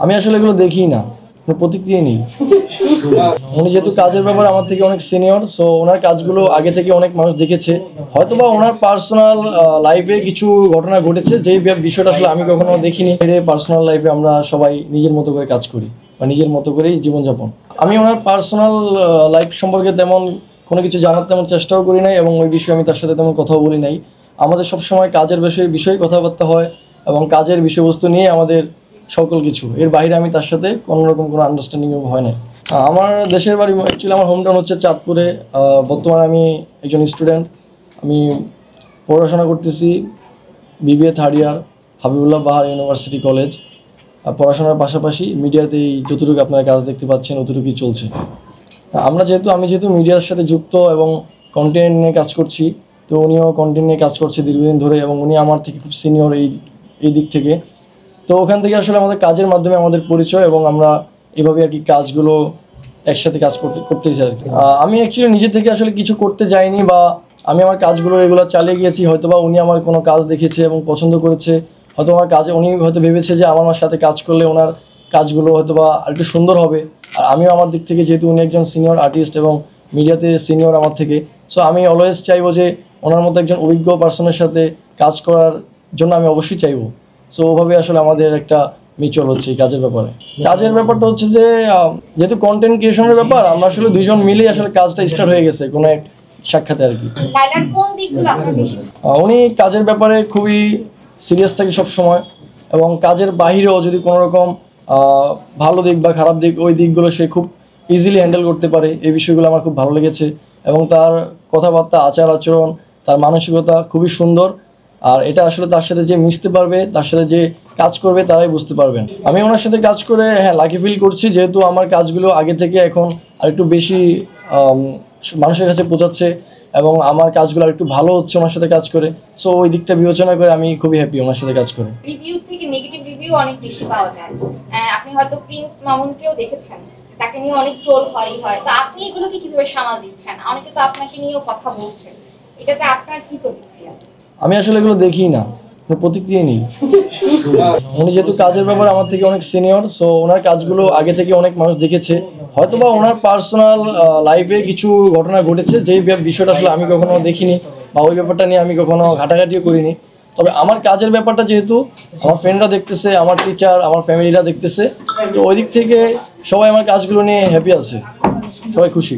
আমি আসলে এগুলো দেখি না, প্রতিক্রিয়া নেই। উনি যেহেতু কাজের ব্যাপারে আমার থেকে অনেক সিনিয়র, সো ওনার কাজগুলো আগে থেকে অনেক মানুষ দেখেছে। হয়তোবা ওনার পার্সোনাল লাইফে কিছু ঘটনা ঘটেছে যেই বিষয়টা আসলে আমি কখনো দেখিনি। পার্সোনাল লাইফে আমরা সবাই নিজের মতো করে কাজ করি বা নিজের মতো করেই জীবনযাপন। আমি ওনার পার্সোনাল লাইফ সম্পর্কে তেমন কোনো কিছু জানার তেমন চেষ্টাও করি নাই এবং ওই বিষয়ে আমি তার সাথে তেমন কথাও বলি নাই। আমাদের সবসময় কাজের বিষয়ে কথাবার্তা হয় এবং কাজের বিষয়বস্তু নিয়ে আমাদের সকল কিছু। এর বাইরে আমি তার সাথে কোনোরকম কোনো আন্ডারস্ট্যান্ডিংও হয় না। আমার দেশের বাড়ি অ্যাকচুয়ালি আমার হোম টাউন হচ্ছে চাঁদপুরে। বর্তমানে আমি একজন স্টুডেন্ট। আমি পড়াশোনা করতেছি BBA থার্ড ইয়ার, হাবিবুল্লাহ বাহার ইউনিভার্সিটি কলেজ। পড়াশোনার পাশাপাশি মিডিয়াতেই যতটুকু আপনারা কাজ দেখতে পাচ্ছেন অতটুকুই চলছে। আমি যেহেতু মিডিয়ার সাথে যুক্ত এবং কন্টেন্ট নিয়ে কাজ করছি, তো উনিও কন্টেন্ট নিয়ে কাজ করছে দীর্ঘদিন ধরে এবং উনি আমার থেকে খুব সিনিয়র এই দিক থেকে। তো ওখান থেকে আসলে আমাদের কাজের মাধ্যমে আমাদের পরিচয় এবং আমরা এভাবে আর কি কাজগুলো একসাথে কাজ করতে চাই আর কি। আমি অ্যাকচুয়ালি নিজে থেকে আসলে কিছু করতে যাইনি বা আমি আমার কাজগুলো রেগুলার চালিয়ে গিয়েছি। হয়তোবা উনি আমার কোনো কাজ দেখেছে এবং পছন্দ করেছে, হয়তো আমার কাজে উনি হয়তো ভেবেছে যে আমার সাথে কাজ করলে ওনার কাজগুলো হয়তোবা আরেকটু সুন্দর হবে। আর আমিও আমার দিক থেকে, যেহেতু উনি একজন সিনিয়র আর্টিস্ট এবং মিডিয়াতে সিনিয়র আমার থেকে, সো আমি অলওয়েজ চাইবো যে ওনার মতো একজন অভিজ্ঞ পার্সনের সাথে কাজ করার জন্য আমি অবশ্যই চাইবো। সো ওভাবে আসলে আমাদের একটা মিউচুয়াল হচ্ছে এই কাজের ব্যাপারে। কাজের ব্যাপারটা হচ্ছে যে যেহেতু কন্টেন্ট ক্রিয়েশনের ব্যাপার, আমরা আসলে দুইজন মিলেই আসলে কাজটা স্টার্ট হয়ে গেছে কোনো এক সাক্ষাতে আর কি। উনি কাজের ব্যাপারে খুবই সিরিয়াস থাকে সবসময় এবং কাজের বাহিরেও যদি কোনো রকম ভালো দিক বা খারাপ দিক, ওই দিকগুলো সে খুব ইজিলি হ্যান্ডেল করতে পারে। এই বিষয়গুলো আমার খুব ভালো লেগেছে এবং তার কথাবার্তা, আচার আচরণ, তার মানসিকতা খুবই সুন্দর। আর এটা আসলে তার সাথে যে মিশতে পারবে, তার সাথে যে কাজ করবে তারাই বুঝতে পারবেন। আমি ওনার সাথে কাজ করে লাকি ফিল করছি, যেহেতু আমার কাজগুলো আগে থেকে এখন আরেকটু বেশি মানুষের কাছে পৌঁছাচ্ছে এবং আমার কাজগুলো আরেকটু ভালো হচ্ছে ওনার সাথে কাজ করে। সো ওই দিকটা বিবেচনা করে আমি খুবই হ্যাপি ওনার সাথে কাজ করে। রিভিউ থেকে নেগেটিভ রিভিউ অনেক বেশি পাওয়া যায়। আপনি হয়তো প্রিন্স মামুনকেও দেখেছেন, তাকে নিয়ে অনেক ট্রোল হয়। তো আপনি এগুলোকে কিভাবে সামাল দিচ্ছেন? অনেকে তো আপনাকে নিয়েও কথা বলছেন, এটাতে আপনার কি প্রতিক্রিয়া? আমি আসলে এগুলো দেখি না, প্রতিক্রিয়া নেই। উনি যেহেতু কাজের ব্যাপারে আমার থেকে অনেক সিনিয়র, সো ওনার কাজগুলো আগে থেকে অনেক মানুষ দেখেছে। হয়তোবা ওনার পার্সোনাল লাইফে কিছু ঘটনা ঘটেছে যেই বিষয়টা আসলে আমি কখনো দেখিনি বা ওই ব্যাপারটা নিয়ে আমি কখনো ঘাটাঘাটিও করিনি। তবে আমার কাজের ব্যাপারটা যেহেতু আমার ফ্রেন্ডরা দেখতেছে, আমার টিচার, আমার ফ্যামিলিরা দেখতেছে, তো ওই দিক থেকে সবাই আমার কাজগুলো নিয়ে হ্যাপি আছে, সবাই খুশি।